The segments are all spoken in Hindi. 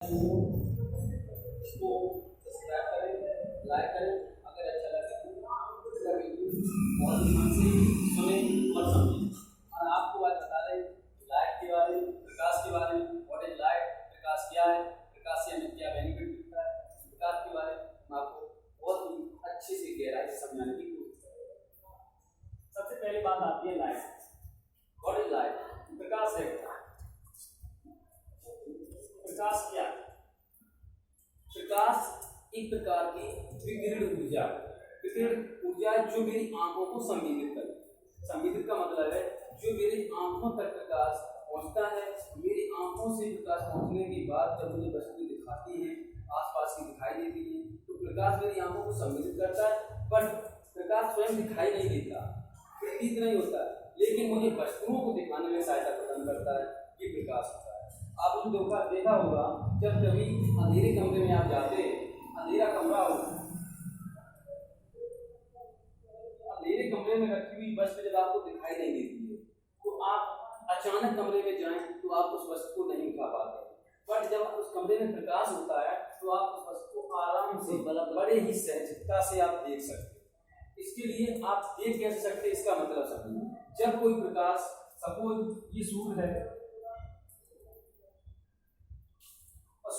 इसको सब्सक्राइब करें, लाइक करें। अगर अच्छा लगे तो इसका वीडियो बहुत ध्यान से सुनें और समझें। और आपको आज बता रहे लाइट के बारे में, प्रकाश के बारे में। व्हाट इज लाइट, प्रकाश क्या है, प्रकाश से हमें क्या बेनिफिट मिलता है, प्रकाश के बारे में मैं आपको बहुत ही अच्छे से गहराई से समझाने की कोशिश करूँगा। सबसे पहली बात आती है लाइट। व्हाट इज लाइट, प्रकाश है। प्रकाश क्या है? प्रकाश एक प्रकार की विकिरण ऊर्जा जो मेरी आंखों को संवेदित करती है। संवेदित का मतलब है जो मेरी आंखों तक प्रकाश पहुंचता है। मेरी आंखों से प्रकाश पहुंचने के बाद जब मुझे वस्तु दिखाती है, आसपास की दिखाई देती है, तो प्रकाश मेरी आंखों को संवेदित करता है। पर प्रकाश स्वयं दिखाई नहीं देता, प्रतीत नहीं होता, लेकिन मुझे वस्तुओं को दिखाने में सहायता प्रदान करता है। ये प्रकाश होता है। आपने देखा होगा जब कभी अंधेरे कमरे में आप जाते हैं, अंधेरा कमरा हो, अंधेरे कमरे में रखी हुई वस्तु जब आपको दिखाई नहीं देती है तो आप अचानक कमरे में जाएं तो आप उस वस्तु को नहीं उठा पाते। पर जब उस कमरे में प्रकाश होता है तो आप उस वस्तु को आराम से बड़े ही सहजता से आप देख सकते हैं। इसके लिए आप देख कैसे सकते हैं, इसका मतलब समझिए। जब कोई प्रकाश, सपोज ये सूर्य है,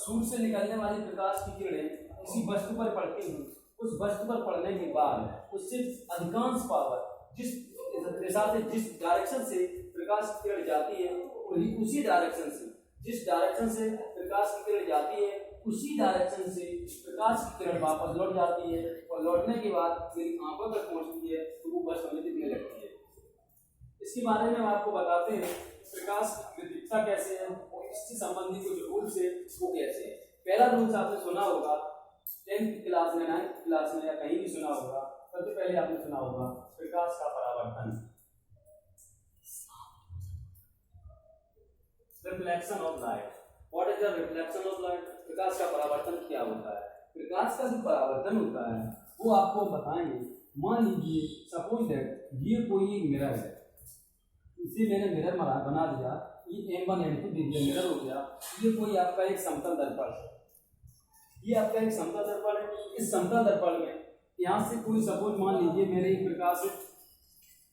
सूर्य से निकलने वाली प्रकाश की किरणें किसी वस्तु पर पड़ती हैं। उस वस्तु पर पड़ने के बाद उससे अधिकांश पावर जिस दिशा से, जिस डायरेक्शन से प्रकाश की किरण जाती है, उसी डायरेक्शन से, जिस डायरेक्शन से प्रकाश की किरण जाती है, उसी डायरेक्शन से प्रकाश की किरण वापस लौट जाती है। और लौटने के बाद मेरी आंखों तक पहुंचती है तो वो बस हमें दिखने लगती है। इसके बारे में हम आपको बताते हैं प्रकाश में दिखता कैसे है और इससे संबंधित कुछ रूल्स है वो कैसे है। पहला रूल्स आपने सुना होगा 10th क्लास में, 9th क्लास में, या कहीं भी सुना होगा। सबसे पहले आपने सुना होगा प्रकाश का परावर्तन, reflection of light. What is the reflection of light? प्रकाश का परावर्तन क्या होता है? प्रकाश का जो परावर्तन होता है वो आपको बताएंगे। मान लीजिए सपोज दैट ये कोई एक मिरर है, इसे मैंने मिरर बना दिया, ये M1 M2 मिरर हो गया। ये कोई आपका एक समतल दर्पण है, ये आपका एक समतल दर्पण है। इस समतल दर्पण में यहाँ से कोई सपोज मान लीजिए मैंने एक प्रकाशित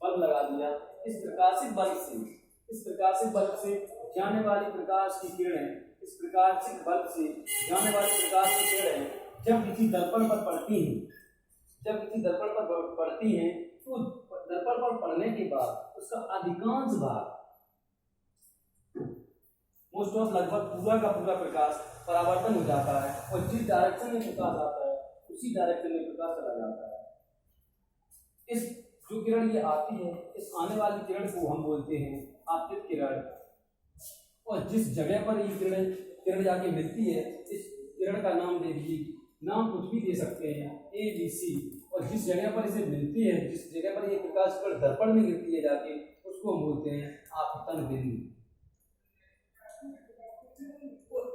बल्ब लगा दिया। इस प्रकाशित बल्ब से जाने वाली प्रकाश की किरणें, इस प्रकाशित बल्ब से जाने वाली प्रकाश की किरणें जब किसी दर्पण पर पड़ती हैं, तो दर्पण पर पड़ने के बाद उसका अधिकांश भाग, मोस्ट ऑफ लगभग पूरा का पूरा प्रकाश परावर्तन हो जाता है और जिस डायरेक्शन में प्रकाश आता है उसी डायरेक्शन में प्रकाश चला जाता है। इस जो किरण ये आती है, इस आने वाली किरण को हम बोलते हैं आपतित किरण। और जिस जगह पर ये किरण जाके मिलती है, इस किरण का नाम दे दीजिए, नाम कुछ भी दे सकते हैं, ABC। और जिस जगह पर इसे मिलती है, जिस जगह पर ये प्रकाश किरण दर्पण में गिरती है जाके, उसको हम बोलते हैं आपतन बिंदु।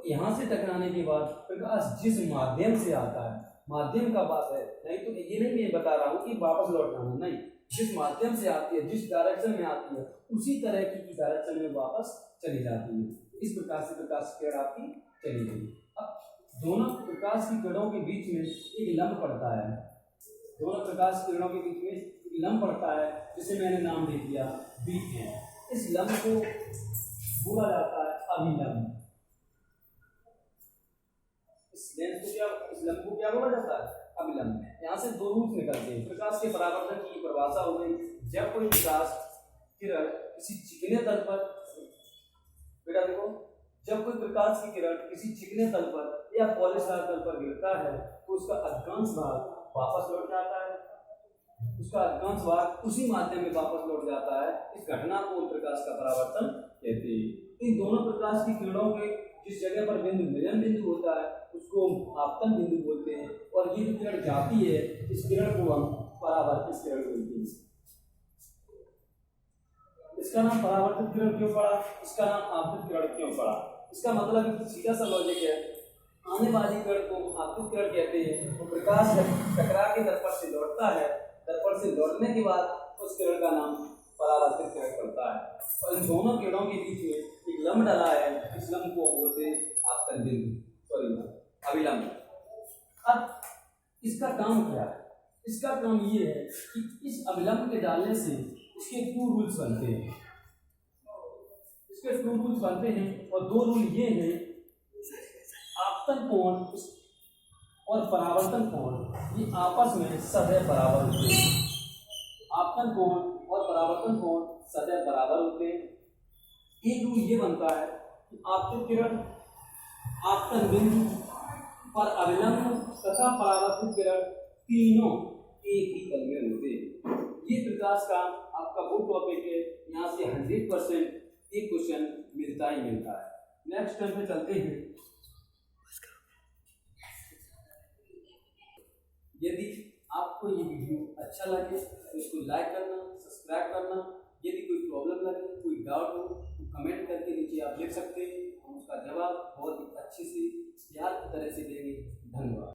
यहाँ से टकराने के बाद प्रकाश जिस माध्यम से आता है, माध्यम का बात है, नहीं तो ये नहीं मैं बता रहा हूँ कि वापस लौटना, नहीं, जिस माध्यम से आती है, जिस डायरेक्शन में आती है, उसी तरह की डायरेक्शन में वापस चली जाती है। इस प्रकार से प्रकाश की किरण आपकी चली गई। अब दोनों प्रकाश की किरणों के बीच में एक लंब पड़ता है, दोनों प्रकाश किरणों के बीच में एक लंब पड़ता है जिसे मैंने नाम दे दिया B है। इस लंब को बोला जाता है अभिलंब। इस लंब को क्या बोला जाता है? अभिलंब। यहाँ से दो रूप निकलते हैं। प्रकाश के परावर्तन की परिभाषा हो गई, जब कोई प्रकाश किरण किसी चिकने तल पर, बेटा देखो, जब कोई प्रकाश की किरण किसी चिकने तल पर या पॉलिशदार तल पर गिरता है तो उसका अधिकांश भाग वापस लौट जाता है, उसका अधिकांश भाग उसी माध्यम में वापस लौट जाता है। इस घटना को प्रकाश का परावर्तन कहते हैं। इन दोनों प्रकाश की किरणों के जिस जगह पर बिंदु मिलन बिंदु होता है उसको हम आपतन बिंदु बोलते हैं। और ये जो किरण जाती है, इस किरण को हम परावर्तित किरण बोलते हैं। इसका नाम परावर्तित किरण क्यों पड़ा, इसका नाम आपतित किरण क्यों पड़ा? इसका मतलब सीधा सा लॉजिक है, आने वाली किरण को आपतित किरण कहते हैं। तो प्रकाश जब टकरा के दर्पण से लौटता है, दर्पण से लौटने के बाद उस किरण का नाम परावर्तित किरण पड़ता है। और इन दोनों किरणों के बीच में एक लंब डला है, इस लंब को बोलते हैं आपतन बिंदु। अविलंब। अब इसका काम क्या है? इसका काम ये है कि इस अविलंब के डालने से इसके 2 रूल्स बनते हैं। इसके 2 रूल्स बनते हैं और 2 रूल ये हैं, आपतन कोण और परावर्तन कोण ये आपस में सदैव बराबर होते हैं। आपतन कोण और परावर्तन कोण सदैव बराबर होते हैं। एक रूल ये बनता है कि आपतित किरण आपतन बिंदु पर अविलंब तथा परावर्तित किरण तीनों एक ही तल में होते हैं। ये प्रकाश का आपका वो टॉपिक है, यहाँ से 100% एक क्वेश्चन मिलता ही मिलता है। नेक्स्ट टाइम पे चलते हैं। यदि आपको ये वीडियो अच्छा लगे तो इसको लाइक करना, सब्सक्राइब करना। यदि कोई प्रॉब्लम लगे, कोई डाउट हो तो कमेंट करके नीचे आप लिख सकते हैं, हम उसका जवाब बहुत ही अच्छे से प्यार की तरह से देंगे। धन्यवाद।